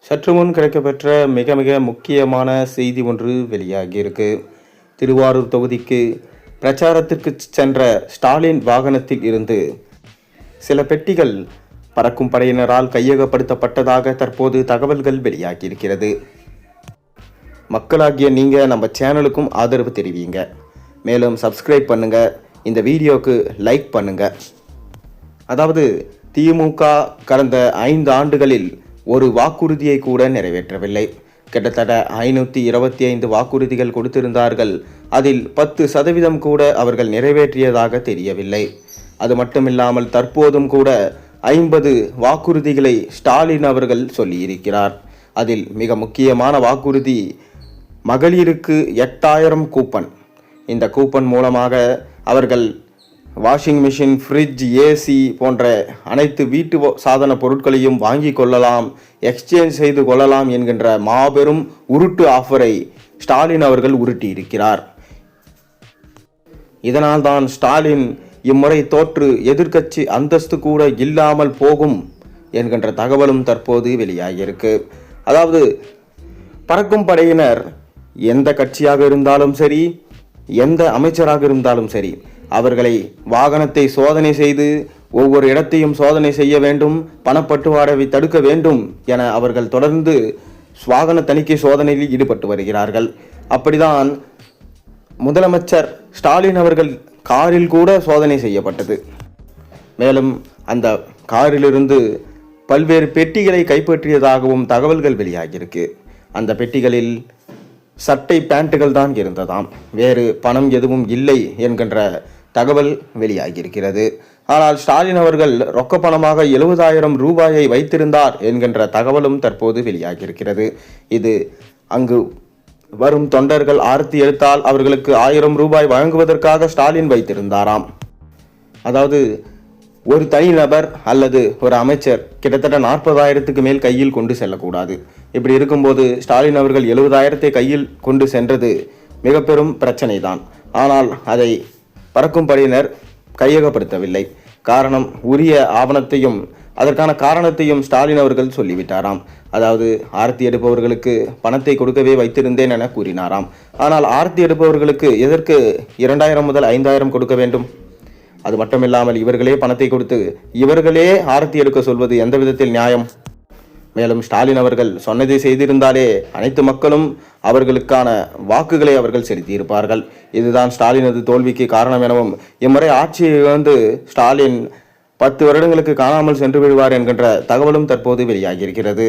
சற்று முன் கிடைக்கப்பெற்ற மிக மிக முக்கியமான செய்தி ஒன்று வெளியாகியிருக்கு. திருவாரூர் தொகுதிக்கு பிரச்சாரத்திற்கு சென்ற ஸ்டாலின் வாகனத்தில் இருந்து சில பெட்டிகள் பறக்கும் படையினரால் கையகப்படுத்தப்பட்டதாக தற்போது தகவல்கள் வெளியாகியிருக்கிறது. மக்களாகிய நீங்கள் நம்ம சேனலுக்கும் ஆதரவு தெரிவிங்க. மேலும் சப்ஸ்கிரைப் பண்ணுங்க, இந்த வீடியோவுக்கு லைக் பண்ணுங்க. அதாவது திமுக கடந்த 5 ஆண்டுகளில் ஒரு வாக்குறுதியை கூட நிறைவேற்றவில்லை. கிட்டத்தட்ட 525 வாக்குறுதிகள் கொடுத்திருந்தார்கள். அதில் 10% கூட அவர்கள் நிறைவேற்றியதாக தெரியவில்லை. அது மட்டுமில்லாமல் தற்போதும் கூட 50 வாக்குறுதிகளை ஸ்டாலின் அவர்கள் சொல்லியிருக்கிறார். அதில் மிக முக்கியமான வாக்குறுதி மகளிருக்கு 8000 கூப்பன். இந்த கூப்பன் மூலமாக அவர்கள் வாஷிங் மிஷின், ஃப்ரிட்ஜ், ஏசி போன்ற அனைத்து வீட்டு சாதன பொருட்களையும் வாங்கி கொள்ளலாம், எக்ஸ்சேஞ்ச் செய்து கொள்ளலாம் என்கின்ற மாபெரும் உருட்டு ஆஃபரை ஸ்டாலின் அவர்கள் உருட்டியிருக்கிறார். இதனால் தான் ஸ்டாலின் இம்முறை தோற்று எதிர்க்கட்சி அந்தஸ்து கூட இல்லாமல் போகும் என்கின்ற தகவலும் தற்போது வெளியாகியிருக்கு. அதாவது பறக்கும் படையினர் எந்த கட்சியாக இருந்தாலும் சரி, எந்த அமைச்சராக இருந்தாலும் சரி, அவர்களை வாகனத்தை சோதனை செய்து ஒவ்வொரு இடத்தையும் சோதனை செய்ய வேண்டும், பணப்பட்டுவாடாவை தடுக்க வேண்டும் என அவர்கள் தொடர்ந்து வாகன தணிக்கை சோதனையில் ஈடுபட்டு வருகிறார்கள். அப்படிதான் முதலமைச்சர் ஸ்டாலின் அவர்கள் காரில் கூட சோதனை செய்யப்பட்டது. மேலும் அந்த காரிலிருந்து பல்வேறு பெட்டிகளை கைப்பற்றியதாகவும் தகவல்கள் வெளியாகியிருக்கு. அந்த பெட்டிகளில் சட்டை, பேண்ட்டுகள் தான் இருந்ததாம், வேறு பணம் எதுவும் இல்லை என்கின்ற தகவல் வெளியாகியிருக்கிறது. ஆனால் ஸ்டாலின் அவர்கள் ரொக்க பணமாக 70,000 ரூபாயை வைத்திருந்தார் என்கின்ற தகவலும் தற்போது வெளியாகியிருக்கிறது. இது அங்கு வரும் தொண்டர்கள் ஆரத்தி எடுத்தால் அவர்களுக்கு 1000 ரூபாய் வழங்குவதற்காக ஸ்டாலின் வைத்திருந்தாராம். அதாவது ஒரு தனிநபர் அல்லது ஒரு அமைச்சர் கிட்டத்தட்ட 40,000க்கு மேல் கையில் கொண்டு செல்லக்கூடாது. இப்படி இருக்கும்போது ஸ்டாலின் அவர்கள் 70,000 கையில் கொண்டு சென்றது மிக பெரும் பிரச்சனை தான். ஆனால் அதை பறக்கும் படையினர் கையகப்படுத்தவில்லை. காரணம், உரிய ஆவணத்தையும் அதற்கான காரணத்தையும் ஸ்டாலின் அவர்கள் சொல்லிவிட்டாராம். அதாவது ஆரத்தி எடுப்பவர்களுக்கு பணத்தை கொடுக்கவே வைத்திருந்தேன் என கூறினாராம். ஆனால் ஆரத்தி எடுப்பவர்களுக்கு எதற்கு 2000 முதல் 5000 கொடுக்க வேண்டும்? அது மட்டுமில்லாமல் இவர்களே பணத்தை கொடுத்து இவர்களே ஆரத்தி எடுக்க சொல்வது எந்த விதத்தில் நியாயம்? மேலும் ஸ்டாலின் அவர்கள் சொன்னதை செய்திருந்தாலே அனைத்து மக்களும் அவர்களுக்கான வாக்குகளை அவர்கள் செலுத்தியிருப்பார்கள். இதுதான் ஸ்டாலினது தோல்விக்கு காரணம் எனவும் இம்முறை ஆட்சியை இழந்து ஸ்டாலின் 10 வருடங்களுக்கு காணாமல் சென்று விடுவார் என்கின்ற தகவலும் தற்போது வெளியாகியிருக்கிறது.